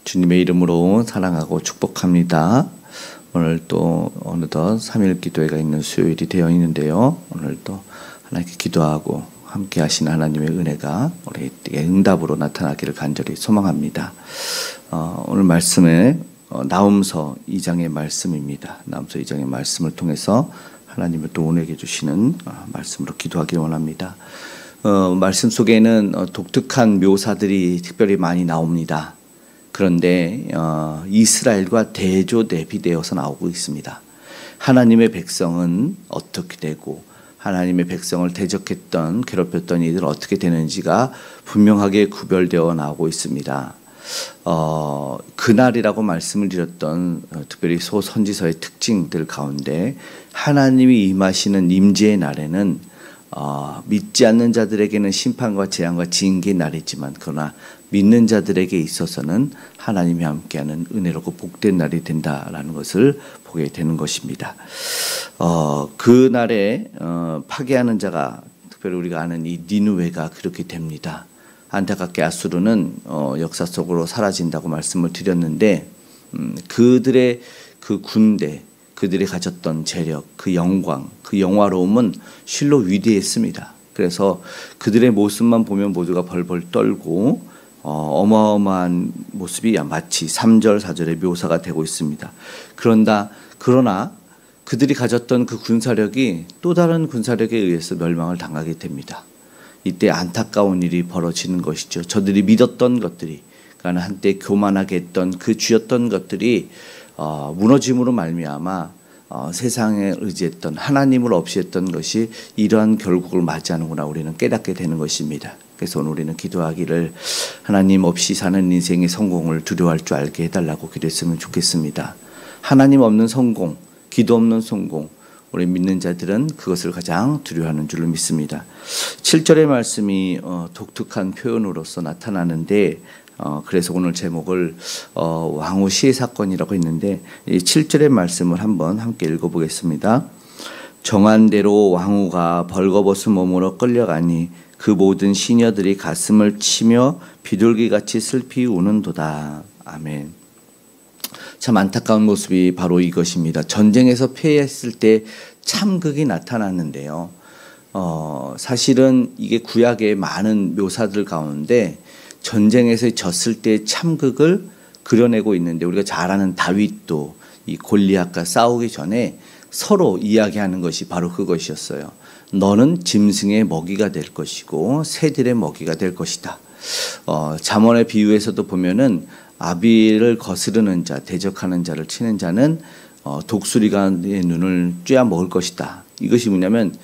주님의 이름으로 사랑하고 축복합니다. 오늘 또 어느덧 3일 기도회가 있는 수요일이 되어 있는데요. 오늘 또 하나님께 기도하고 함께 하신 하나님의 은혜가 우리에게 응답으로 나타나기를 간절히 소망합니다. 오늘 말씀은 나훔서 2장의 말씀입니다. 나훔서 2장의 말씀을 통해서 하나님을 또 은혜해 주시는 말씀으로 기도하기 원합니다. 말씀 속에는 독특한 묘사들이 특별히 많이 나옵니다. 그런데 이스라엘과 대조대비되어서 나오고 있습니다. 하나님의 백성은 어떻게 되고 하나님의 백성을 대적했던 괴롭혔던 이들 어떻게 되는지가 분명하게 구별되어 나오고 있습니다. 그날이라고 말씀을 드렸던 특별히 소선지서의 특징들 가운데 하나님이 임하시는 임재의 날에는 믿지 않는 자들에게는 심판과 재앙과 징계의 날이지만 그러나 믿는 자들에게 있어서는 하나님이 함께하는 은혜롭고 복된 날이 된다라는 것을 보게 되는 것입니다. 그날에 파괴하는 자가 특별히 우리가 아는 이 니느웨가 그렇게 됩니다. 안타깝게 아수르는 역사 속으로 사라진다고 말씀을 드렸는데 그들의 그 군대 그들이 가졌던 재력, 그 영광, 그 영화로움은 실로 위대했습니다. 그래서 그들의 모습만 보면 모두가 벌벌 떨고 어마어마한 모습이 마치 3절, 4절의 묘사가 되고 있습니다. 그러나 그들이 가졌던 그 군사력이 또 다른 군사력에 의해서 멸망을 당하게 됩니다. 이때 안타까운 일이 벌어지는 것이죠. 저들이 믿었던 것들이, 그러나 한때 교만하게 했던 그 쥐었던 것들이 무너짐으로 말미암아 세상에 의지했던 하나님을 없이 했던 것이 이러한 결국을 맞이하는구나 우리는 깨닫게 되는 것입니다. 그래서 오늘 우리는 기도하기를 하나님 없이 사는 인생의 성공을 두려워할 줄 알게 해달라고 기도했으면 좋겠습니다. 하나님 없는 성공, 기도 없는 성공, 우리 믿는 자들은 그것을 가장 두려워하는 줄로 믿습니다. 7절의 말씀이 독특한 표현으로서 나타나는데 그래서 오늘 제목을 왕후 시해 사건이라고 했는데 이 7절의 말씀을 한번 함께 읽어보겠습니다. 정한 대로 왕후가 벌거벗은 몸으로 끌려가니 그 모든 시녀들이 가슴을 치며 비둘기같이 슬피 우는도다. 아멘. 참 안타까운 모습이 바로 이것입니다. 전쟁에서 패했을 때 참극이 나타났는데요. 사실은 이게 구약의 많은 묘사들 가운데 전쟁에서 졌을 때 참극을 그려내고 있는데 우리가 잘 아는 다윗도 이 골리앗과 싸우기 전에 서로 이야기하는 것이 바로 그것이었어요. 너는 짐승의 먹이가 될 것이고 새들의 먹이가 될 것이다. 잠언의 비유에서도 보면은 아비를 거스르는 자, 대적하는 자를 치는 자는 독수리가 내 눈을 쬐어 먹을 것이다. 이것이 뭐냐면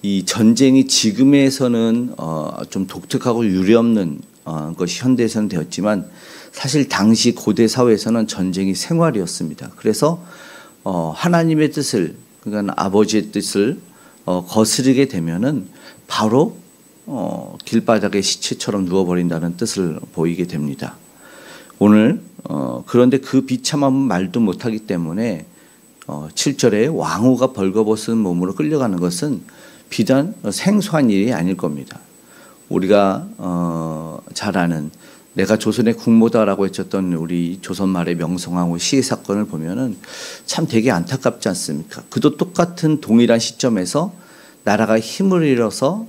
이 전쟁이 지금에서는 좀 독특하고 유례없는 것이 현대에서는 되었지만 사실 당시 고대 사회에서는 전쟁이 생활이었습니다. 그래서 하나님의 뜻을 그러니까 아버지의 뜻을 거스르게 되면은 바로 길바닥에 시체처럼 누워버린다는 뜻을 보이게 됩니다. 오늘 그런데 그 비참한 말도 못하기 때문에 7절에 왕후가 벌거벗은 몸으로 끌려가는 것은 비단 생소한 일이 아닐 겁니다. 우리가 잘 아는 내가 조선의 국모다라고 외쳤던 우리 조선 말의 명성황후 시해 사건을 보면은 참 되게 안타깝지 않습니까? 그도 똑같은 동일한 시점에서 나라가 힘을 잃어서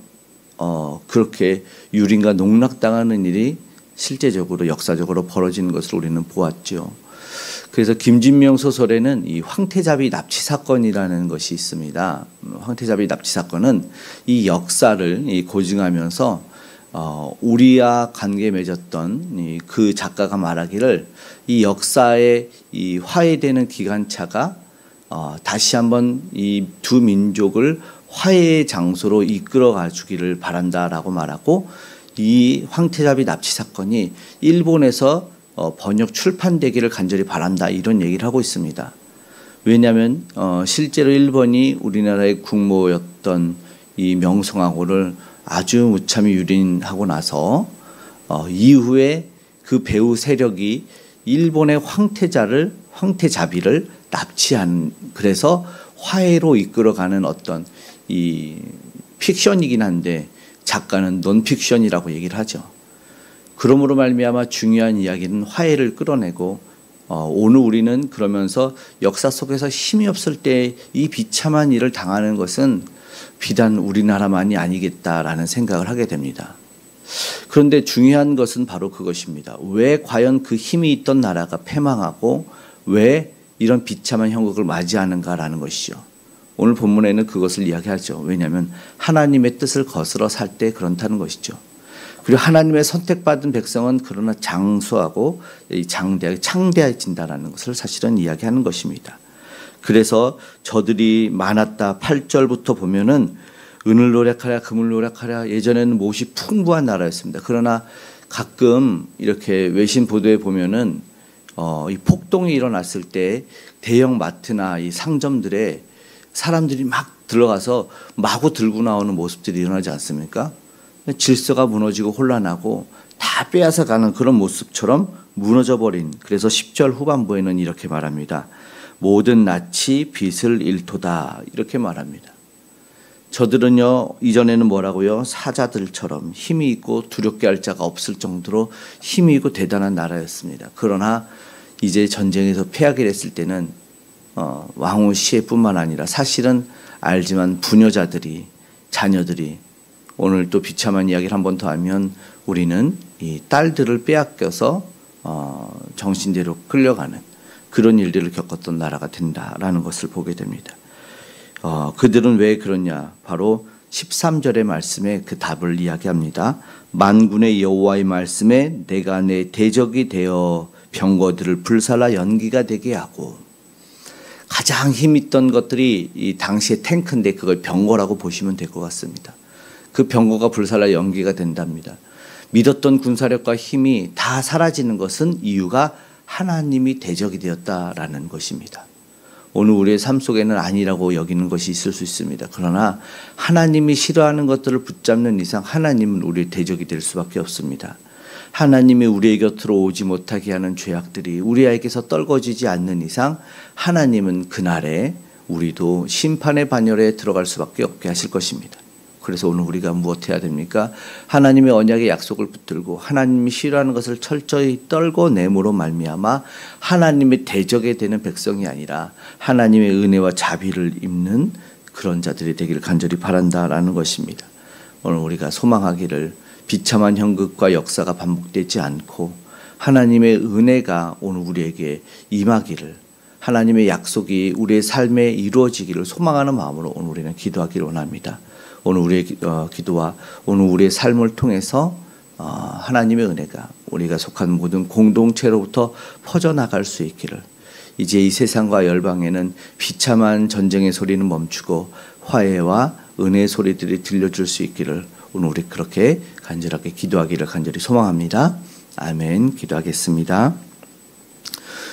그렇게 유린과 농락당하는 일이 실제적으로 역사적으로 벌어지는 것을 우리는 보았죠. 그래서 김진명 소설에는 이 황태자비 납치 사건이라는 것이 있습니다. 황태자비 납치 사건은 이 역사를 고증하면서 우리와 관계 맺었던 그 작가가 말하기를 이 역사의 이 화해되는 기관차가 다시 한번 이 두 민족을 화해의 장소로 이끌어가 주기를 바란다라고 말하고 이 황태자비 납치 사건이 일본에서 번역 출판되기를 간절히 바란다 이런 얘기를 하고 있습니다. 왜냐하면 실제로 일본이 우리나라의 국모였던 이 명성황후를 아주 무참히 유린하고 나서 이후에 그 배후 세력이 일본의 황태자비를 납치한 그래서 화해로 이끌어가는 어떤 이 픽션이긴 한데 작가는 논픽션이라고 얘기를 하죠. 그러므로 말미암아 중요한 이야기는 화해를 끌어내고 오늘 우리는 그러면서 역사 속에서 힘이 없을 때 이 비참한 일을 당하는 것은 비단 우리나라만이 아니겠다라는 생각을 하게 됩니다. 그런데 중요한 것은 바로 그것입니다. 왜 과연 그 힘이 있던 나라가 패망하고 왜 이런 비참한 형국을 맞이하는가라는 것이죠. 오늘 본문에는 그것을 이야기하죠. 왜냐하면 하나님의 뜻을 거스러 살 때 그렇다는 것이죠. 그리고 하나님의 선택받은 백성은 그러나 장수하고 창대해진다라는 것을 사실은 이야기하는 것입니다. 그래서 저들이 많았다 8절부터 보면은 은을 노력하랴 금을 노력하랴. 예전에는 못이 풍부한 나라였습니다. 그러나 가끔 이렇게 외신 보도에 보면은 이 폭동이 일어났을 때 대형 마트나 이 상점들에 사람들이 막 들어가서 마구 들고 나오는 모습들이 일어나지 않습니까? 질서가 무너지고 혼란하고 다 빼앗아 가는 그런 모습처럼 무너져 버린. 그래서 10절 후반부에는 이렇게 말합니다. 모든 낯이 빛을 잃도다 이렇게 말합니다. 저들은요 이전에는 뭐라고요? 사자들처럼 힘이 있고 두렵게 할 자가 없을 정도로 힘이 있고 대단한 나라였습니다. 그러나 이제 전쟁에서 패하게 됐을 때는 왕후 시해뿐만 아니라 사실은 알지만 부녀자들이 자녀들이 오늘 또 비참한 이야기를 한 번 더 하면 우리는 이 딸들을 빼앗겨서 정신대로 끌려가는 그런 일들을 겪었던 나라가 된다라는 것을 보게 됩니다. 그들은 왜 그러냐? 바로 13절의 말씀에 그 답을 이야기합니다. 만군의 여호와의 말씀에 내가 내 대적이 되어 병거들을 불살라 연기가 되게 하고. 가장 힘있던 것들이 이 당시의 탱크인데 그걸 병거라고 보시면 될 것 같습니다. 그 병거가 불살라 연기가 된답니다. 믿었던 군사력과 힘이 다 사라지는 것은 이유가 하나님이 대적이 되었다라는 것입니다. 오늘 우리의 삶 속에는 아니라고 여기는 것이 있을 수 있습니다. 그러나 하나님이 싫어하는 것들을 붙잡는 이상 하나님은 우리의 대적이 될 수밖에 없습니다. 하나님이 우리의 곁으로 오지 못하게 하는 죄악들이 우리에게서 떨궈지지 않는 이상 하나님은 그날에 우리도 심판의 반열에 들어갈 수밖에 없게 하실 것입니다. 그래서 오늘 우리가 무엇해야 됩니까? 하나님의 언약의 약속을 붙들고 하나님이 싫어하는 것을 철저히 떨궈내므로 말미암아 하나님의 대적에 되는 백성이 아니라 하나님의 은혜와 자비를 입는 그런 자들이 되기를 간절히 바란다라는 것입니다. 오늘 우리가 소망하기를 비참한 형국과 역사가 반복되지 않고 하나님의 은혜가 오늘 우리에게 임하기를 하나님의 약속이 우리의 삶에 이루어지기를 소망하는 마음으로 오늘 우리는 기도하기를 원합니다. 오늘 우리의 기도와 오늘 우리의 삶을 통해서 하나님의 은혜가 우리가 속한 모든 공동체로부터 퍼져나갈 수 있기를 이제 이 세상과 열방에는 비참한 전쟁의 소리는 멈추고 화해와 은혜의 소리들이 들려줄 수 있기를 오늘 우리 그렇게 간절하게 기도하기를 간절히 소망합니다. 아멘. 기도하겠습니다.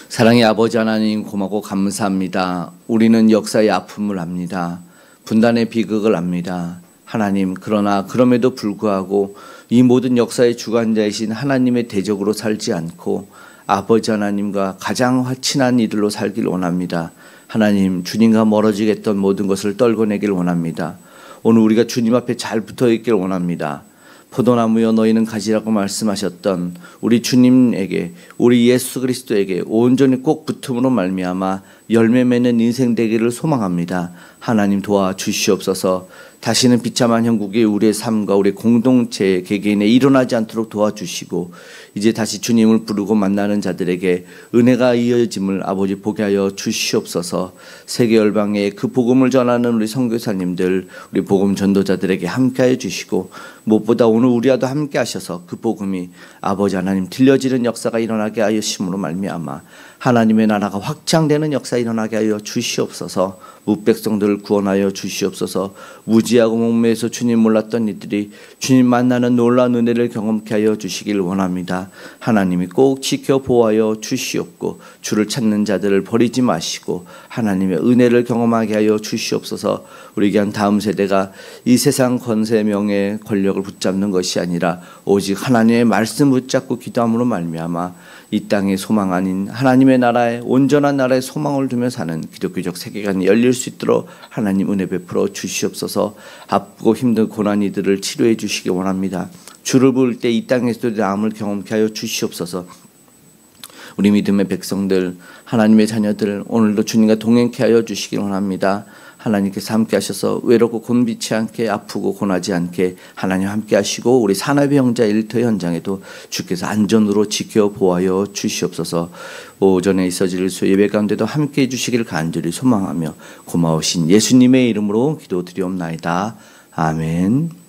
사랑의 아버지 하나님 고맙고 감사합니다. 우리는 역사의 아픔을 압니다. 분단의 비극을 압니다. 하나님 그러나 그럼에도 불구하고 이 모든 역사의 주관자이신 하나님의 대적으로 살지 않고 아버지 하나님과 가장 친한 이들로 살길 원합니다. 하나님 주님과 멀어지게 했던 모든 것을 떨궈내길 원합니다. 오늘 우리가 주님 앞에 잘 붙어 있길 원합니다. 포도나무여 너희는 가지라고 말씀하셨던 우리 주님에게 우리 예수 그리스도에게 온전히 꼭 붙음으로 말미암아 열매 맺는 인생 되기를 소망합니다. 하나님 도와주시옵소서. 다시는 비참한 형국이 우리의 삶과 우리 공동체 개개인에 일어나지 않도록 도와주시고 이제 다시 주님을 부르고 만나는 자들에게 은혜가 이어짐을 아버지 보게 하여 주시옵소서. 세계 열방에 그 복음을 전하는 우리 선교사님들 우리 복음 전도자들에게 함께하여 주시고 무엇보다 오늘 우리와도 함께 하셔서 그 복음이 아버지 하나님 들려지는 역사가 일어나게 하여 심으로 말미암아 하나님의 나라가 확장되는 역사 일어나게 하여 주시옵소서. 무백성들을 구원하여 주시옵소서. 무지하고 목매에서 주님 몰랐던 이들이 주님 만나는 놀라운 은혜를 경험케 하여 주시길 원합니다. 하나님이 꼭 지켜 보호하여 주시옵고 주를 찾는 자들을 버리지 마시고 하나님의 은혜를 경험하게 하여 주시옵소서. 우리 귀한 다음 세대가 이 세상 권세 명예 권력을 붙잡는 것이 아니라 오직 하나님의 말씀 붙잡고 기도함으로 말미암아 이 땅의 소망 아닌 하나님의 나라에 온전한 나라의 소망을 두며 사는 기독교적 세계관이 열릴 수 있도록 하나님 은혜 베풀어 주시옵소서. 아프고 힘든 고난 이들을 치료해 주시기 원합니다. 주를 부을 때 이 땅에서도 나음을 경험케 하여 주시옵소서. 우리 믿음의 백성들, 하나님의 자녀들 오늘도 주님과 동행케 하여 주시길 원합니다. 하나님께서 함께 하셔서 외롭고 곤비치 않게, 아프고 고나지 않게 하나님 함께 하시고, 우리 산업의 형제 일터 현장에도 주께서 안전으로 지켜 보호하여 주시옵소서. 오전에 있어질 예배 가운데도 함께 해주시기를 간절히 소망하며 고마우신 예수님의 이름으로 기도드리옵나이다. 아멘.